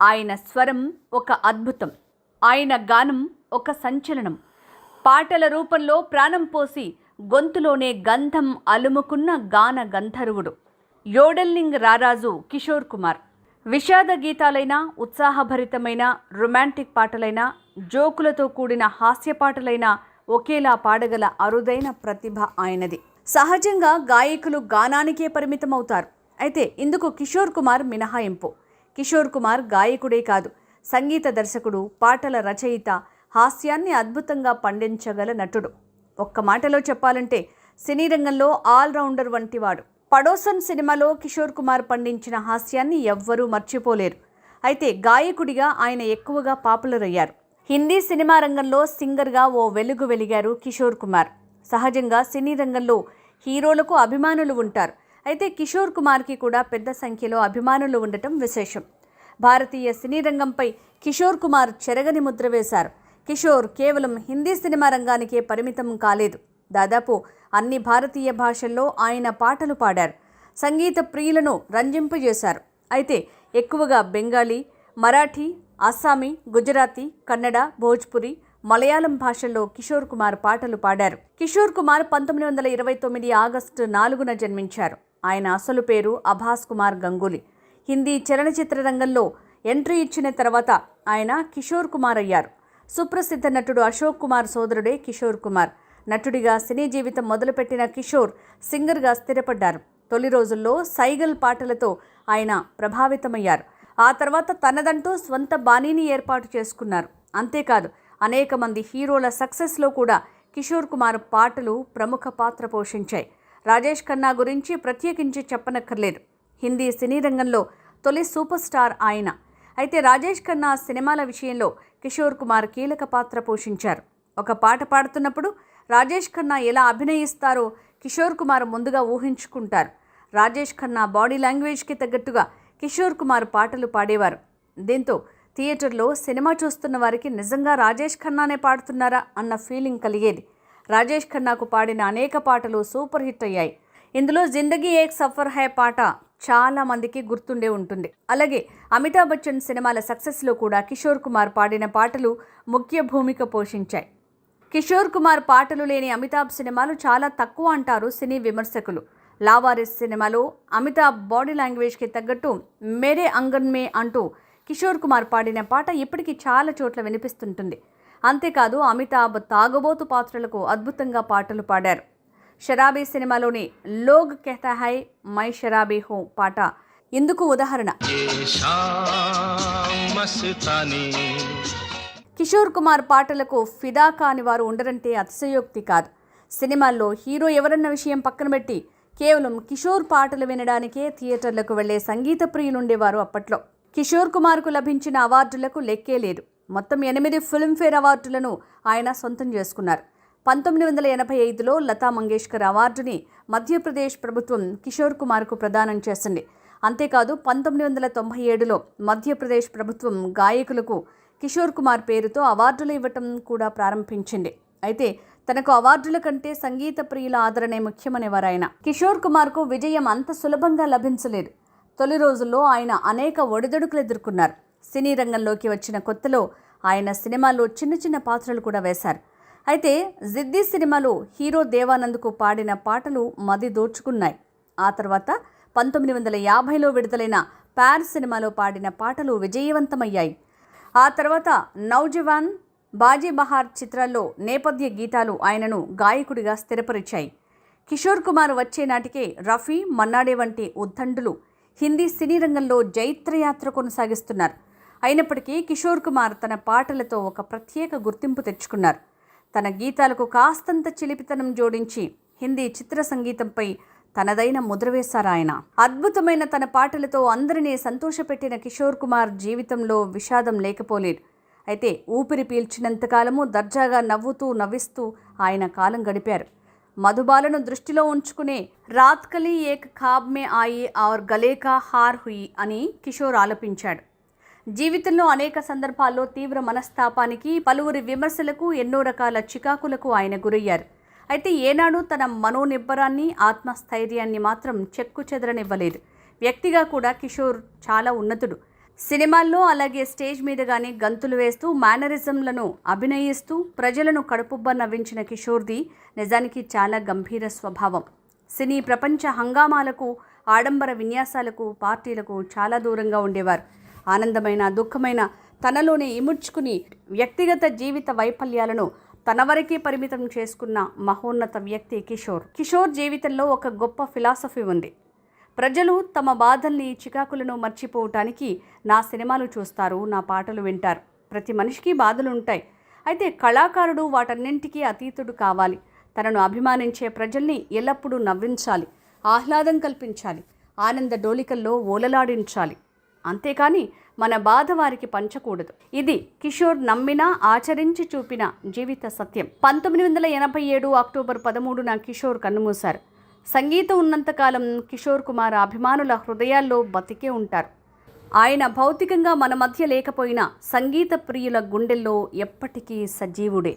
ఆయన స్వరం ఒక అద్భుతం, ఆయన గానం ఒక సంచలనం. పాటల రూపంలో ప్రాణం పోసి గొంతులోనే గంధం అలుముకున్న గాన గంధర్వుడు యోడెల్లింగ్ రారాజు కిషోర్ కుమార్. విషాద గీతాలైన, ఉత్సాహభరితమైన రొమాంటిక్ పాటలైన, జోకులతో కూడిన హాస్య పాటలైన ఒకేలా పాడగల అరుదైన ప్రతిభ ఆయనది. సహజంగా గాయకులు గానానికే పరిమితమవుతారు. అయితే ఇందుకు కిషోర్ కుమార్ మినహాయింపు. కిషోర్ కుమార్ గాయకుడే కాదు, సంగీత దర్శకుడు, పాటల రచయిత, హాస్యాన్ని అద్భుతంగా పండించగల నటుడు. ఒక్క మాటలో చెప్పాలంటే సినీ రంగంలో ఆల్రౌండర్ వంటివాడు. పడోసన్ సినిమాలో కిషోర్ కుమార్ పండించిన హాస్యాన్ని ఎవ్వరూ మర్చిపోలేరు. అయితే గాయకుడిగా ఆయన ఎక్కువగా పాపులర్ అయ్యారు. హిందీ సినిమా రంగంలో సింగర్గా ఓ వెలుగు వెలిగారు కిషోర్ కుమార్. సహజంగా సినీ రంగంలో హీరోలకు అభిమానులు ఉంటారు. అయితే కిషోర్ కుమార్కి కూడా పెద్ద సంఖ్యలో అభిమానులు ఉండటం విశేషం. భారతీయ సినీ రంగంపై కిషోర్ కుమార్ చెరగని ముద్ర వేశారు. కిషోర్ కేవలం హిందీ సినిమా రంగానికే పరిమితం కాలేదు. దాదాపు అన్ని భారతీయ భాషల్లో ఆయన పాటలు పాడారు. సంగీత ప్రియులను రంజింపజేశారు. అయితే ఎక్కువగా బెంగాలీ, మరాఠీ, అస్సామీ, గుజరాతీ, కన్నడ, భోజ్పురి, మలయాళం భాషల్లో కిషోర్ కుమార్ పాటలు పాడారు. కిషోర్ కుమార్ 1929 ఆగస్టు 4న జన్మించారు. ఆయన అసలు పేరు అభాస్ కుమార్ గంగూలీ. హిందీ చలనచిత్ర రంగంలో ఎంట్రీ ఇచ్చిన తర్వాత ఆయన కిషోర్ కుమార్ అయ్యారు. సుప్రసిద్ధ నటుడు అశోక్ కుమార్ సోదరుడే కిషోర్ కుమార్. నటుడిగా సినీ జీవితం మొదలుపెట్టిన కిషోర్ సింగర్గా స్థిరపడ్డారు. తొలి రోజుల్లో సైగల్ పాటలతో ఆయన ప్రభావితమయ్యారు. ఆ తర్వాత తనదంటూ స్వంత బాణీని ఏర్పాటు చేసుకున్నారు. అంతేకాదు, అనేక మంది హీరోల సక్సెస్లో కూడా కిషోర్ కుమార్ పాటలు ప్రముఖ పాత్ర పోషించాయి. రాజేష్ ఖన్నా గురించి ప్రత్యేకించి చెప్పనక్కర్లేదు. హిందీ సినీ రంగంలో తొలి సూపర్ స్టార్ ఆయన. అయితే రాజేష్ ఖన్నా సినిమాల విషయంలో కిషోర్ కుమార్ కీలక పాత్ర పోషించారు. ఒక పాట పాడుతున్నప్పుడు రాజేష్ ఖన్నా ఎలా అభినయిస్తారో కిషోర్ కుమార్ ముందుగా ఊహించుకుంటారు. రాజేష్ ఖన్నా బాడీ లాంగ్వేజ్కి తగ్గట్టుగా కిషోర్ కుమార్ పాటలు పాడేవారు. దీంతో థియేటర్లో సినిమా చూస్తున్న వారికి నిజంగా రాజేష్ ఖన్నానే పాడుతున్నారా అన్న ఫీలింగ్ కలిగేది. రాజేష్ ఖన్నాకు పాడిన అనేక పాటలు సూపర్ హిట్ అయ్యాయి. ఇందులో జిందగీ ఏక్ సఫర్ హై పాట చాలా మందికి గుర్తుండే ఉంటుంది. అలాగే అమితాబ్ బచ్చన్ సినిమాల సక్సెస్లో కూడా కిషోర్ కుమార్ పాడిన పాటలు ముఖ్య భూమిక పోషించాయి. కిషోర్ కుమార్ పాటలు లేని అమితాబ్ సినిమాలు చాలా తక్కువ అంటారు సినీ విమర్శకులు. లావారిస్ సినిమాలో అమితాబ్ బాడీ లాంగ్వేజ్కి తగ్గట్టు మేరే అంగన్ మే అంటూ కిషోర్ కుమార్ పాడిన పాట ఇప్పటికీ చాలా చోట్ల వినిపిస్తుంటుంది. అంతేకాదు, అమితాబ్ తాగబోతు పాత్రలకు అద్భుతంగా పాటలు పాడారు. షరాబీ సినిమాలోని log కెహతా high my Sharabi who పాట ఇందుకు ఉదాహరణ. కిషోర్ కుమార్ పాటలకు ఫిదా కాని వారు ఉండరంటే అతిశయోక్తి కాదు. సినిమాల్లో హీరో ఎవరన్న విషయం పక్కన పెట్టి కేవలం కిషోర్ పాటలు వినడానికే థియేటర్లకు వెళ్లే సంగీత ప్రియులుండేవారు అప్పట్లో. కిషోర్ కుమార్కు లభించిన అవార్డులకు లెక్కే లేదు. మొత్తం 8 ఫిల్మ్ఫేర్ అవార్డులను ఆయన సొంతం చేసుకున్నారు. 1985లో లతా మంగేష్కర్ అవార్డుని మధ్యప్రదేశ్ ప్రభుత్వం కిషోర్ కుమార్కు ప్రదానం చేసింది. అంతేకాదు, 1997లో మధ్యప్రదేశ్ ప్రభుత్వం గాయకులకు కిషోర్ కుమార్ పేరుతో అవార్డులు ఇవ్వటం కూడా ప్రారంభించింది. అయితే తనకు అవార్డుల కంటే సంగీత ప్రియుల ఆదరణే ముఖ్యమనేవారు ఆయన. కిషోర్ కుమార్కు విజయం అంత సులభంగా లభించలేదు. తొలి రోజుల్లో ఆయన అనేక ఒడిదొడుకులు ఎదుర్కొన్నారు. సినీ రంగంలోకి వచ్చిన కొత్తలో ఆయన సినిమాల్లో చిన్న చిన్న పాత్రలు కూడా వేశారు. అయితే జిద్ది సినిమాలో హీరో దేవానంద్కు పాడిన పాటలు మది దోచుకున్నాయి. ఆ తర్వాత 1950లో విడుదలైన ప్యార్ సినిమాలో పాడిన పాటలు విజయవంతమయ్యాయి. ఆ తర్వాత నౌజవాన్, బాజీ బహార్ చిత్రాల్లో నేపథ్య గీతాలు ఆయనను గాయకుడిగా స్థిరపరిచాయి. కిషోర్ కుమార్ వచ్చే నాటికే రఫీ, మన్నాడే వంటి ఉద్దండులు హిందీ సినీ రంగంలో జైత్రయాత్ర కొనసాగిస్తున్నారు. అయినప్పటికీ కిషోర్ కుమార్ తన పాటలతో ఒక ప్రత్యేక గుర్తింపు తెచ్చుకున్నారు. తన గీతాలకు కాస్తంత చిలిపితనం జోడించి హిందీ చిత్ర సంగీతంపై తనదైన ముద్ర వేశారు ఆయన. అద్భుతమైన తన పాటలతో అందరినీ సంతోషపెట్టిన కిషోర్ కుమార్ జీవితంలో విషాదం లేకపోలేదు. అయితే ఊపిరి పీల్చినంతకాలము దర్జాగా నవ్వుతూ నవ్విస్తూ ఆయన కాలం గడిపారు. మధుబాలను దృష్టిలో ఉంచుకునే రాత్ కలీ ఏక్ ఖాబ్ మే ఆయి ఔర్ గలే కా హార్ హుయి అని కిషోర్ ఆలపించాడు. జీవితంలో అనేక సందర్భాల్లో తీవ్ర మనస్తాపానికి, పలువురి విమర్శలకు, ఎన్నో రకాల చికాకులకు ఆయన గురయ్యారు. అయితే ఏనాడు తన మనోనిబ్బరాన్ని, ఆత్మస్థైర్యాన్ని మాత్రం చెక్కు చెదరనివ్వలేదు. వ్యక్తిగా కూడా కిషోర్ చాలా ఉన్నతుడు. సినిమాల్లో అలాగే స్టేజ్ మీద కానీ గంతులు వేస్తూ మేనరిజంలను అభినయిస్తూ ప్రజలను కడుపుబ్బ నవ్వించిన కిషోర్ది నిజానికి చాలా గంభీర స్వభావం. సినీ ప్రపంచ హంగామాలకు, ఆడంబర విన్యాసాలకు, పార్టీలకు చాలా దూరంగా ఉండేవారు. ఆనందమైన, దుఃఖమైన తనలోనే ఇముడ్చుకుని వ్యక్తిగత జీవిత వైఫల్యాలను తన వరకే పరిమితం చేసుకున్న మహోన్నత వ్యక్తి కిషోర్. కిషోర్ జీవితంలో ఒక గొప్ప ఫిలాసఫీ ఉంది. ప్రజలు తమ బాధల్ని, చికాకులను మర్చిపోవటానికి నా సినిమాలు చూస్తారు, నా పాటలు వింటారు. ప్రతి మనిషికి బాధలు ఉంటాయి. అయితే కళాకారుడు వాటన్నింటికీ అతీతుడు కావాలి. తనను అభిమానించే ప్రజల్ని ఎల్లప్పుడూ నవ్వించాలి, ఆహ్లాదం కల్పించాలి, ఆనంద డోలికల్లో ఓలలాడించాలి. అంతేకాని మన బాధ వారికి పంచకూడదు. ఇది కిషోర్ నమ్మిన, ఆచరించి చూపిన జీవిత సత్యం. 1987 అక్టోబర్ 13న కిషోర్ కన్నుమూశారు. సంగీతం ఉన్నంతకాలం కిషోర్ కుమార్ అభిమానుల హృదయాల్లో బతికే ఉంటారు. ఆయన భౌతికంగా మన మధ్య లేకపోయినా సంగీత ప్రియుల గుండెల్లో ఎప్పటికీ సజీవుడే.